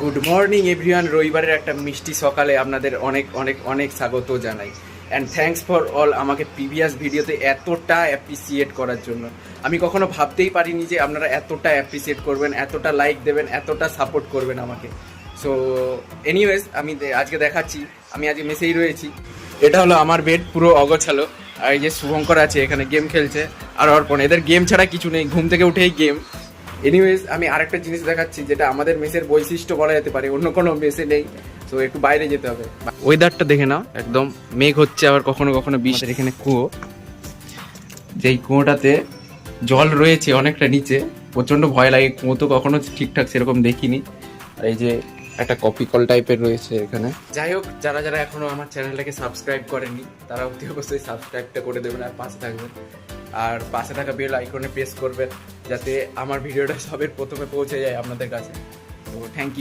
Good morning everyone. রবিবারের একটা মিষ্টি সকালে আপনাদের অনেক অনেক অনেক স্বাগত জানাই অ্যান্ড থ্যাঙ্কস ফর অল আমাকে প্রিভিয়াস ভিডিওতে এতটা অ্যাপ্রিসিয়েট করার জন্য। আমি কখনো ভাবতেই পারিনি যে আপনারা এতটা অ্যাপ্রিসিয়েট করবেন, এতটা লাইক দেবেন, এতটা সাপোর্ট করবেন আমাকে। সো এনিওয়েজ আমি আজকে দেখাচ্ছি, আমি আজকে মেসেই রয়েছি। এটা হলো আমার বেড, পুরো অগোছালো। আর এই যে শুভঙ্কর আছে এখানে গেম খেলছে, আর অর্পণ, এদের গেম ছাড়া কিছু নেই, ঘুম থেকে উঠেই গেম। এনিওয়েজ আমি আরেকটা জিনিস দেখাচ্ছি যেটা আমাদের মেসের বৈশিষ্ট্য বলা যেতে পারে, অন্য কোনো মেসে নেই। তো একটু বাইরে যেতে হবে। ওয়েদারটা দেখে নাও, একদম মেঘ হচ্ছে, আবার কখনো কখনো বৃষ্টি। এখানে কুয়ো, যেই কুয়োটাতে জল রয়েছে অনেকটা নিচে, প্রচণ্ড ভয় লাগে। কুয়ো তো কখনো ঠিকঠাক সেরকম দেখিনি। আর এই যে একটা কপি কল টাইপের রয়েছে এখানে। যাই হোক, যারা যারা এখনো আমার চ্যানেলটাকে সাবস্ক্রাইব করেননি তারা অতি অবশ্যই সাবস্ক্রাইবটা করে দেবেন আর পাশে থাকবেন। আর পাশে থাকা বেল আইকনে প্রেস করবেন যাতে আমার ভিডিওটা সবের প্রথমে পৌঁছে যায় আপনাদের কাছে। তো থ্যাংক ইউ।